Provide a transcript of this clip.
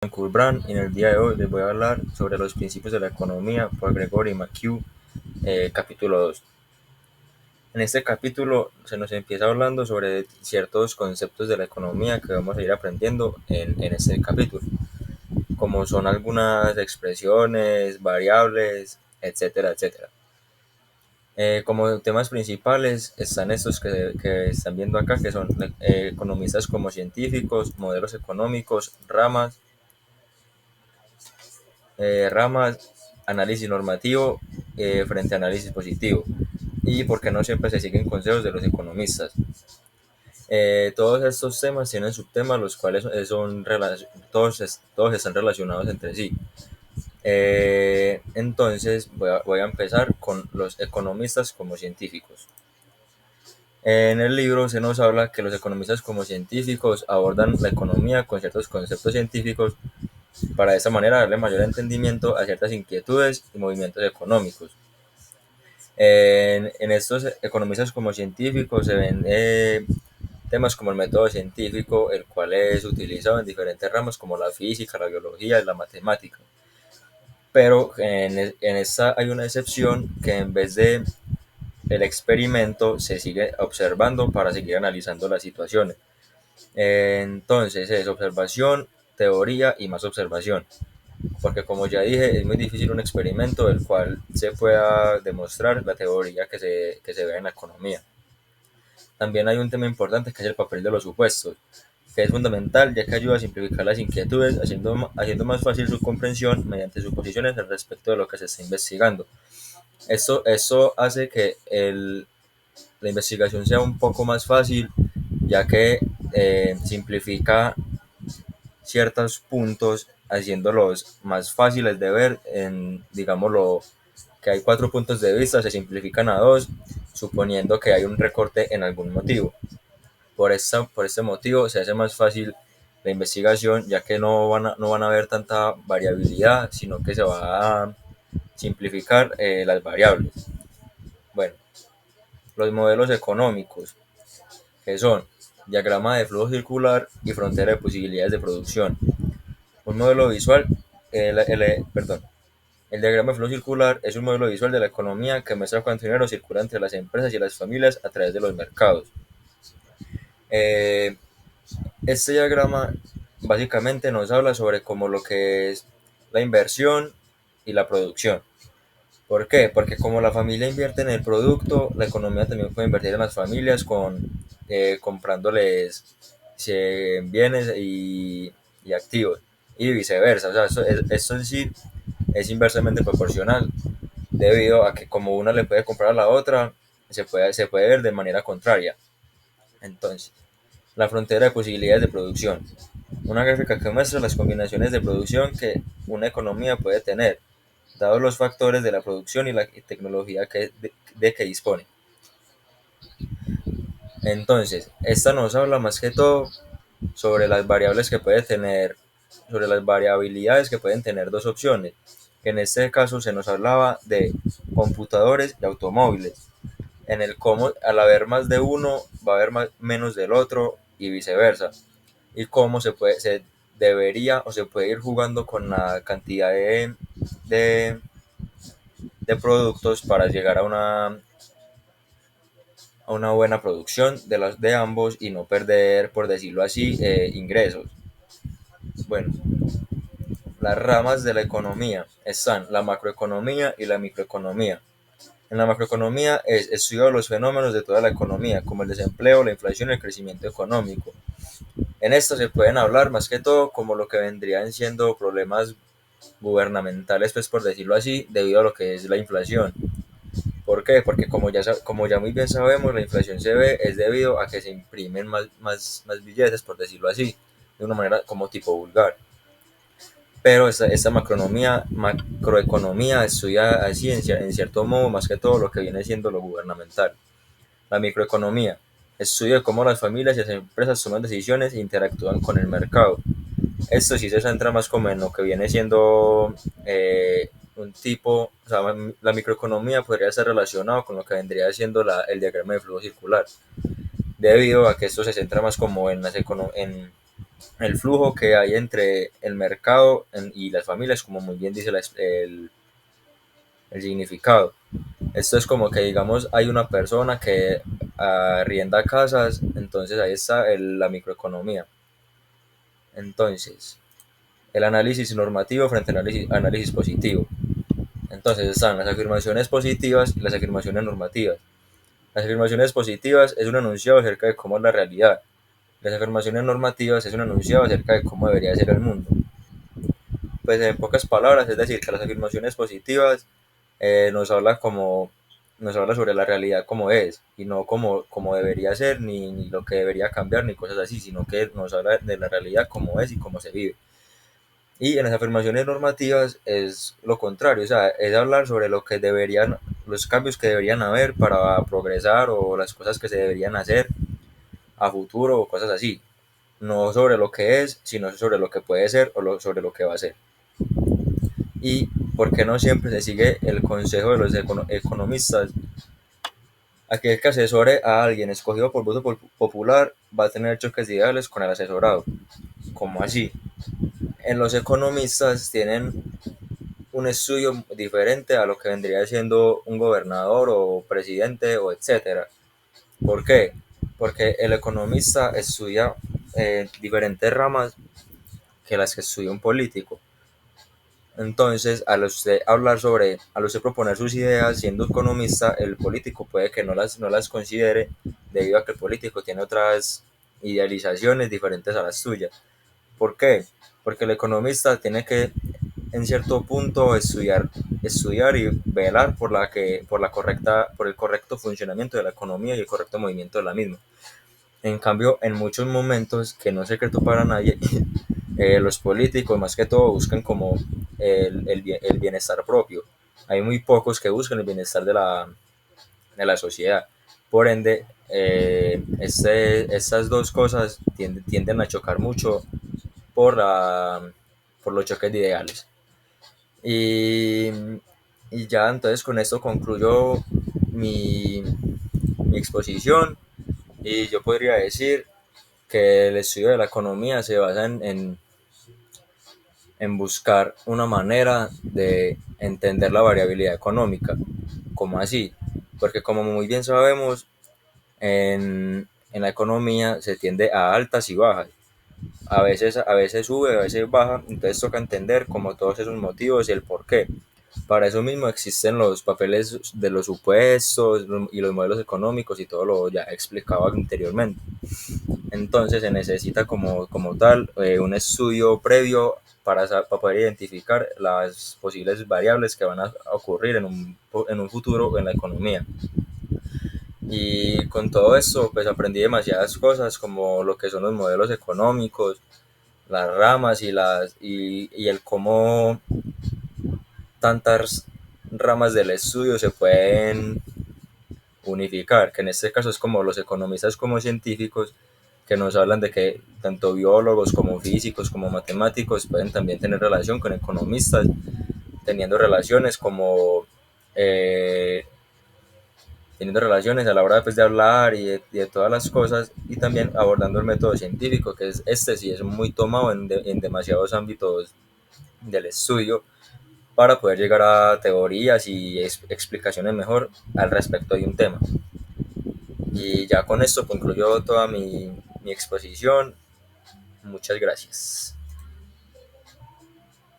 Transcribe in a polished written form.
Brand y en el día de hoy les voy a hablar sobre los principios de la economía por Gregory McHugh, capítulo 2. En este capítulo se nos empieza hablando sobre ciertos conceptos de la economía que vamos a ir aprendiendo en este capítulo, como son algunas expresiones, variables, etcétera, etcétera. Como temas principales están estos que están viendo acá, que son economistas como científicos, modelos económicos, ramas, análisis normativo frente a análisis positivo y por qué no siempre se siguen consejos de los economistas. Todos estos temas tienen subtemas los cuales todos están relacionados entre sí. Entonces voy a empezar con los economistas como científicos. En el libro se nos habla que los economistas como científicos abordan la economía con ciertos conceptos científicos para de esa manera darle mayor entendimiento a ciertas inquietudes y movimientos económicos. En estos economistas como científicos se ven temas como el método científico, el cual es utilizado en diferentes ramas como la física, la biología y la matemática. Pero en esta hay una excepción, que en vez de el experimento se sigue observando para seguir analizando las situaciones. Entonces es observación, teoría y más observación, porque como ya dije, es muy difícil un experimento del cual se pueda demostrar la teoría que se ve en la economía. También hay un tema importante que es el papel de los supuestos, que es fundamental ya que ayuda a simplificar las inquietudes, haciendo más fácil su comprensión mediante suposiciones al respecto de lo que se está investigando. Esto hace que la investigación sea un poco más fácil, ya que simplifica ciertos puntos, haciéndolos más fáciles de ver. Digámoslo, que hay 4 puntos de vista, se simplifican a 2, suponiendo que hay un recorte en algún motivo. Por este motivo se hace más fácil la investigación, ya que no van a haber tanta variabilidad, sino que se va a simplificar las variables. Bueno, los modelos económicos, que son diagrama de flujo circular y frontera de posibilidades de producción. Un modelo visual, perdón, el diagrama de flujo circular es un modelo visual de la economía que muestra cuánto dinero circula entre las empresas y las familias a través de los mercados. Eh, este diagrama básicamente nos habla sobre cómo lo que es la inversión y la producción. ¿Por qué? Porque como la familia invierte en el producto, la economía también puede invertir en las familias comprándoles bienes y activos, y viceversa. O sea, esto en sí es inversamente proporcional, debido a que como una le puede comprar a la otra, se puede ver de manera contraria. Entonces, la frontera de posibilidades de producción. Una gráfica que muestra las combinaciones de producción que una economía puede tener, dados los factores de la producción y la tecnología de que dispone. Entonces, esta nos habla más que todo sobre las variables que puede tener, sobre las variabilidades que pueden tener dos opciones, que en este caso se nos hablaba de computadores y automóviles, en el cómo al haber más de uno va a haber menos del otro y viceversa, y cómo se debería o se puede ir jugando con la cantidad de productos para llegar a una buena producción de ambos y no perder, por decirlo así, ingresos. Bueno, las ramas de la economía están la macroeconomía y la microeconomía. En la macroeconomía es estudio los fenómenos de toda la economía, como el desempleo, la inflación y el crecimiento económico. En esto se pueden hablar más que todo como lo que vendrían siendo problemas gubernamentales, pues por decirlo así, debido a lo que es la inflación. ¿Por qué? Porque como ya muy bien sabemos, la inflación se ve es debido a que se imprimen más billetes, por decirlo así, de una manera como tipo vulgar. Pero esta macroeconomía estudia así en cierto modo más que todo lo que viene siendo lo gubernamental. La microeconomía estudia cómo las familias y las empresas toman decisiones e interactúan con el mercado. Esto sí se centra más como en lo que viene siendo un tipo, o sea, la microeconomía podría estar relacionado con lo que vendría siendo el diagrama de flujo circular, debido a que esto se centra más como en el flujo que hay entre el mercado y las familias, como muy bien dice el significado. Esto es como que, digamos, hay una persona que arrienda casas, entonces ahí está la microeconomía. Entonces, el análisis normativo frente al análisis positivo. Entonces están las afirmaciones positivas y las afirmaciones normativas. Las afirmaciones positivas es un enunciado acerca de cómo es la realidad. Las afirmaciones normativas es un enunciado acerca de cómo debería ser el mundo. Pues en pocas palabras, es decir, que las afirmaciones positivas nos habla sobre la realidad como es y no como debería ser, ni lo que debería cambiar, ni cosas así, sino que nos habla de la realidad como es y cómo se vive. Y en las afirmaciones normativas es lo contrario, o sea, es hablar sobre lo que deberían, los cambios que deberían haber para progresar o las cosas que se deberían hacer a futuro o cosas así. No sobre lo que es, sino sobre lo que puede ser o sobre lo que va a ser. Y por qué no siempre se sigue el consejo de los economistas. Aquel que asesore a alguien escogido por voto popular va a tener choques ideales con el asesorado. ¿Cómo así? En los economistas tienen un estudio diferente a lo que vendría siendo un gobernador o presidente o etcétera. ¿Por qué? Porque el economista estudia diferentes ramas que las que estudia un político. Entonces, al usted proponer sus ideas siendo economista, el político puede que no las considere debido a que el político tiene otras idealizaciones diferentes a las suyas. ¿Por qué? Porque el economista tiene que, en cierto punto, estudiar y velar por el correcto funcionamiento de la economía y el correcto movimiento de la misma. En cambio, en muchos momentos, que no es secreto para nadie, los políticos más que todo buscan como el bienestar propio. Hay muy pocos que buscan el bienestar de la sociedad. Por ende, estas dos cosas tienden a chocar mucho por, por los choques de ideales. Y, y ya entonces con esto concluyo mi, mi exposición y yo podría decir que el estudio de la economía se basa en buscar una manera de entender la variabilidad económica. ¿Cómo así? Porque como muy bien sabemos, en la economía se tiende a altas y bajas. A veces sube, a veces baja, entonces toca entender como todos esos motivos y el por qué. Para eso mismo existen los papeles de los supuestos y los modelos económicos y todo lo ya explicado anteriormente. Entonces se necesita como tal un estudio previo para poder identificar las posibles variables que van a ocurrir en un futuro en la economía. Y con todo esto pues aprendí demasiadas cosas como lo que son los modelos económicos, las ramas y el cómo tantas ramas del estudio se pueden unificar, que en este caso es como los economistas como científicos que nos hablan de que tanto biólogos como físicos como matemáticos pueden también tener relación con economistas, teniendo relaciones eh, teniendo relaciones a la hora pues, de hablar y de todas las cosas y también abordando el método científico, que es este sí es muy tomado en demasiados ámbitos del estudio para poder llegar a teorías y explicaciones mejor al respecto de un tema. Y ya con esto concluyo toda mi exposición. Muchas gracias.